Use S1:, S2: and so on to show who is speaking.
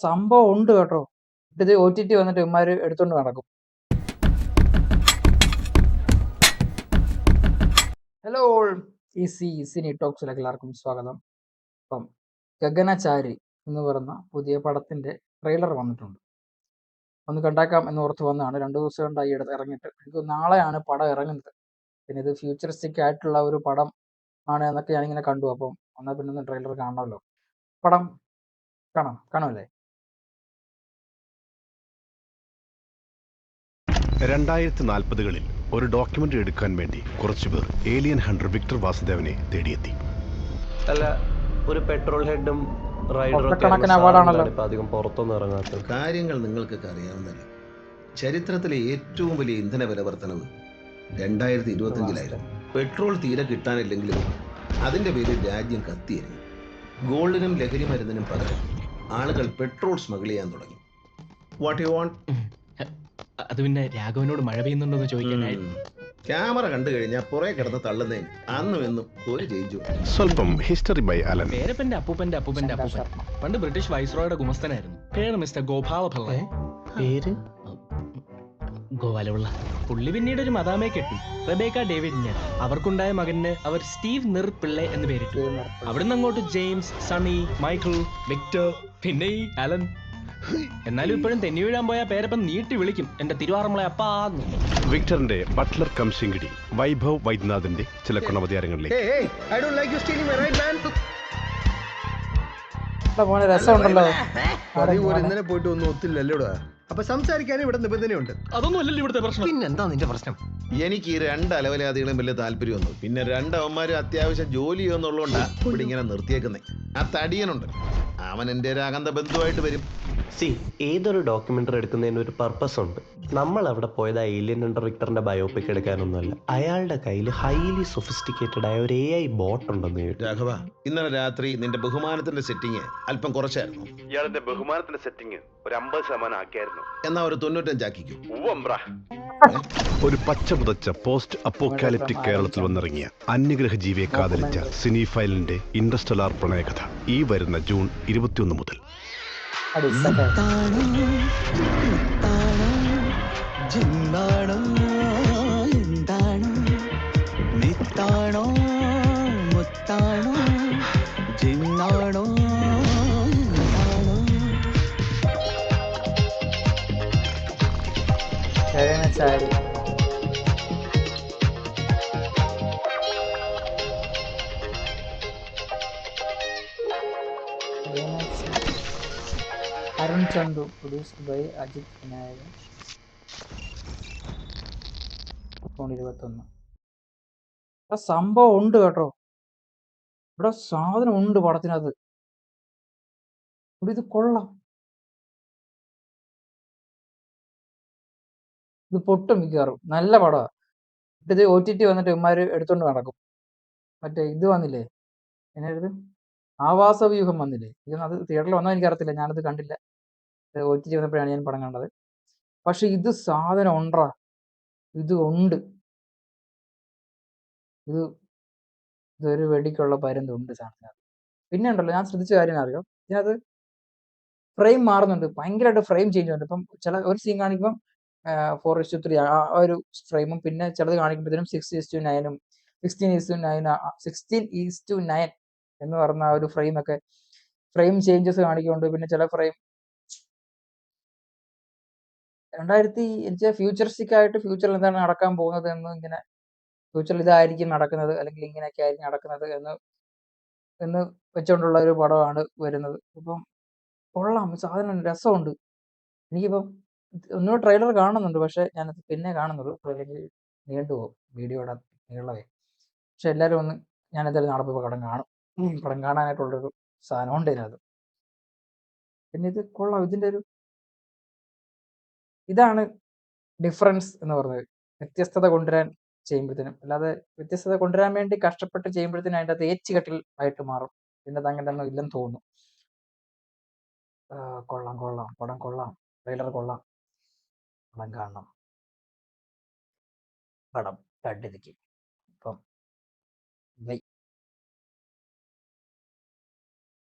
S1: സംഭവം ഉണ്ട് കേട്ടോ. ഇത് OTT വന്നിട്ട് ഇവന്മാര് എടുത്തോണ്ട് നടക്കും. ഹലോ ഓൾ, ഈസി ടോക്സിലേക്ക് എല്ലാവർക്കും സ്വാഗതം. അപ്പം ഗഗനചാരി എന്ന് പറയുന്ന പുതിയ പടത്തിന്റെ ട്രെയിലർ വന്നിട്ടുണ്ട്. ഒന്ന് കണ്ടാക്കാം എന്ന് ഓർത്ത് വന്നതാണ്. 2 ദിവസം കൊണ്ടായി ഇറങ്ങിയിട്ട്. എനിക്ക് നാളെയാണ് പടം ഇറങ്ങുന്നത്. പിന്നെ ഇത് ഫ്യൂച്ചറിസ്റ്റിക് ആയിട്ടുള്ള ഒരു പടം ആണ് എന്നൊക്കെ ഞാനിങ്ങനെ കണ്ടു. അപ്പം എന്നാൽ പിന്നെ ഒന്ന് ട്രെയിലർ കാണണമല്ലോ. പടം കാണുമല്ലേ?
S2: 2040കളിൽ ഒരു ഡോക്യുമെന്ററി എടുക്കാൻ വേണ്ടി കുറച്ചുപേർ ഏലിയൻ ഹണ്ടർ വിക്ടർ വാസുദേവനെ തേടിയെത്തി.
S3: അല്ല, ഒരു പെട്രോൾ ഹെഡും അധികം പുറത്തൊന്നും ഇറങ്ങാത്ത
S4: കാര്യങ്ങൾ നിങ്ങൾക്കൊക്കെ അറിയാവുന്നതല്ല. ചരിത്രത്തിലെ ഏറ്റവും വലിയ ഇന്ധന വില വർധനവ് 2025-ലായിരുന്നു. പെട്രോൾ തീരെ കിട്ടാനില്ലെങ്കിലും അതിന്റെ പേരിൽ രാജ്യം കത്തിയിരുന്നു. ഗോൾഡിനും ലഹരി മരുന്നിനും പകരം ആളുകൾ പെട്രോൾ സ്മഗിൾ ചെയ്യാൻ തുടങ്ങി. What you want?
S5: അത് പിന്നെ രാഘവനോട് മഴ പെയ്യുന്നുണ്ടോന്ന് ചോദിക്കാനായി.
S4: ക്യാമറ കണ്ടു കഴിഞ്ഞാൽ പുറകെ കിടന്ന് തള്ളുന്നതിന് അന്നും എന്നും ഒരു ചേഞ്ചു.
S2: സ്വല്പം ഹിസ്റ്ററി ബൈ അലൻ.
S5: പേരപ്പന്റെ അപ്പൂപ്പന്റെ അപ്പൂപ്പന്റെ അപ്പൂപ്പൻ പണ്ട് ബ്രിട്ടീഷ് വൈസ്രോയുടെ ഗുമസ്തനായിരുന്നു. പേര് മിസ്റ്റർ ഗോപാല പിള്ള. പേര് ഗോപാലപിള്ള. പുള്ളി പിന്നീട് ഒരു മദാമയെ കെട്ടി, റെബേക്ക ഡേവിഡിന്. അവർക്കുണ്ടായ മകന് അവർ സ്റ്റീവ് നിർ പിള്ളെ എന്ന് പേരിട്ടു. അവിടുന്ന് അങ്ങോട്ട് ജെയിംസ്, സണ്ണി, മൈക്കിൾ, വിക്ടർ, പിന്നെ ഈ അലൻ. എന്നാലും ഇപ്പോഴും തെന്നി വീഴാൻ പോയ പേരപ്പം നീട്ടി വിളിക്കും, എന്റെ തിരുവാറമ്മളെ അപ്പാന്ന്.
S2: വിക്ടറിന്റെ ബട്ട്ലർ കം ശിങ്കിടി വൈഭവ് വൈദ്യനാഥിന്റെ ചില ഗുണവതാരങ്ങളിലേക്ക്.
S1: രസമുണ്ടല്ലോ.
S6: ഇന്നലെ പോയിട്ട് ഒന്നും ഒത്തില്ലല്ലോടാ. അപ്പൊ സംസാരിക്കാനും ഇവിടെ നിബന്ധനയുണ്ട്.
S5: അതൊന്നും അല്ലല്ലോ ഇവിടുത്തെ പ്രശ്നം.
S6: പിന്നെന്താ നിന്റെ പ്രശ്നം?
S4: എനിക്ക് ഈ 2 അലവലാദികളും വലിയ താല്പര്യമൊന്നും. പിന്നെ 2 അവന്മാരും അത്യാവശ്യം ജോലി ചെയ്യുന്നുള്ളതുകൊണ്ടാ ഇവിടെ ഇങ്ങനെ നിർത്തിയേക്കുന്നേ. ആ തടിയനുണ്ട്, അവൻ എൻ്റെ ഒരു അകന്ത ബന്ധുവായിട്ട് വരും.
S3: ഏതൊരു ഡോക്യുമെന്ററി എടുക്കുന്നതിന് ഒരു പർപ്പസ് ഉണ്ട്. നമ്മൾ അവിടെ പോയത് ഏലിയൻ ഹണ്ടർ വിക്ടറിന്റെ ബയോപിക് എടുക്കാനൊന്നുമല്ല. അയാളുടെ കയ്യിൽ ഹൈലി സൊഫിസ്റ്റിക്കേറ്റഡ് ആയ ഒരു AI ബോട്ട് ഉണ്ടെന്ന് കേട്ടു.
S4: രാഘവ, ഇന്നലെ രാത്രി നിന്റെ ബഹുമാനത്തിന്റെ സെറ്റിങ് അല്പം കുറച്ചായിരുന്നു.
S2: ഇയാളുടെ ബഹുമാനത്തിന്റെ സെറ്റിംഗ് ഒരു 50% ആക്കിയായിരുന്നു.
S4: എന്നാ ഒരു 95 ആക്കിക്കും.
S2: ഒരു പച്ച പുതച്ച പോസ്റ്റ് അപ്പോക്കാലിപ്റ്റിക് കേരളത്തിൽ വന്നിറങ്ങിയ അന്യഗ്രഹ ജീവിയെ കാതലിച്ച സിനിഫൈലിന്റെ ഇൻഡസ്റ്റലാർ പ്രണയകഥ ഈ വരുന്ന ജൂൺ 21 മുതൽ.
S1: Gaganachari Arun Chandu, produced by Ajith Vinayakan. 21. സംഭവം ഉണ്ട് കേട്ടോ. ഇവിടെ സാധനം ഉണ്ട് പടത്തിനകത്ത്. ഇത് കൊള്ളാം. ഇത് പൊട്ടും മിക്കവാറും. നല്ല പടമാണ്. ഇത് OTT വന്നിട്ട് ഇവന്മാര് എടുത്തോണ്ട് നടക്കും. മറ്റേ ഇത് വന്നില്ലേ, എന്നായിരുന്നു, ആവാസവ്യൂഹം വന്നില്ലേ. അത് തിയേറ്ററിൽ വന്നാൽ എനിക്കറിയത്തില്ല, ഞാനത് കണ്ടില്ല. OTT വന്നപ്പോഴാണ് ഞാൻ പടം കണ്ടത്. പക്ഷെ ഇത് സാധനം ഉണ്ടോ, ഇത് ഉണ്ട്. ഇതൊരു വെടിക്കുള്ള പരുന്തുണ്ട് സാധനത്തിനകത്ത്. പിന്നെ ഉണ്ടല്ലോ, ഞാൻ ശ്രദ്ധിച്ച കാര്യം അറിയാം, ഇതിനകത്ത് ഫ്രെയിം മാറുന്നുണ്ട്. ഭയങ്കരമായിട്ട് ഫ്രെയിം ചേഞ്ച് ഉണ്ട്. ഇപ്പം ഒരു സീൻ കാണിക്കുമ്പം 4:3 ആ ഒരു ഫ്രെയിമും, പിന്നെ ചിലത് കാണിക്കുമ്പോഴത്തേനും 6:9 16:9 എന്ന് പറഞ്ഞ ആ ഒരു ഫ്രെയിം ചേഞ്ചസ് കാണിക്കുന്നുണ്ട്. പിന്നെ ചില ഫ്രെയിം 2000 ഫ്യൂച്ചറിസ്റ്റിക് ആയിട്ട് ഫ്യൂച്ചറിൽ എന്താണ് നടക്കാൻ പോകുന്നത് എന്ന്, ഇങ്ങനെ ഫ്യൂച്ചറിൽ ഇതായിരിക്കും നടക്കുന്നത്, അല്ലെങ്കിൽ ഇങ്ങനെയൊക്കെ ആയിരിക്കും നടക്കുന്നത് എന്ന് വെച്ചുകൊണ്ടുള്ള ഒരു പടമാണ് വരുന്നത്. ഇപ്പം കൊള്ളാം, സാധനം രസമുണ്ട്. എനിക്കിപ്പം ഒന്നുകൂടെ ട്രെയിലർ കാണുന്നുണ്ട്, പക്ഷെ ഞാനത് പിന്നെ കാണുന്നുള്ളൂ, അല്ലെങ്കിൽ നീണ്ടുപോകും വീഡിയോയുടെ നീളവേ. പക്ഷെ എല്ലാവരും ഒന്ന്, ഞാനെന്തായാലും നാളെ പോയി പടം കാണും. പടം കാണാനായിട്ടുള്ളൊരു സാധനമുണ്ട് ഇതിനകത്ത്. പിന്നെ ഇത് കൊള്ളാം. ഇതാണ് ഡിഫറൻസ് എന്ന് പറഞ്ഞത്. വ്യത്യസ്തത കൊണ്ടുവരാൻ ചെയ്യുമ്പോഴത്തേനും, അല്ലാതെ വ്യത്യസ്തത കൊണ്ടുവരാൻ വേണ്ടി കഷ്ടപ്പെട്ട് ചെയ്യുമ്പോഴത്തേനും അതിൻ്റെ അകത്ത് ഏച്ചുകെട്ടിൽ ആയിട്ട് മാറും. പിന്നെ അത് അങ്ങനെ ഒന്നും ഇല്ലെന്ന് തോന്നുന്നു. കൊള്ളാം, പടം കൊള്ളാം, ട്രെയിലർ കൊള്ളാം. പടം കാണണം. പടം കണ്ടിരിക്കും. ഇപ്പം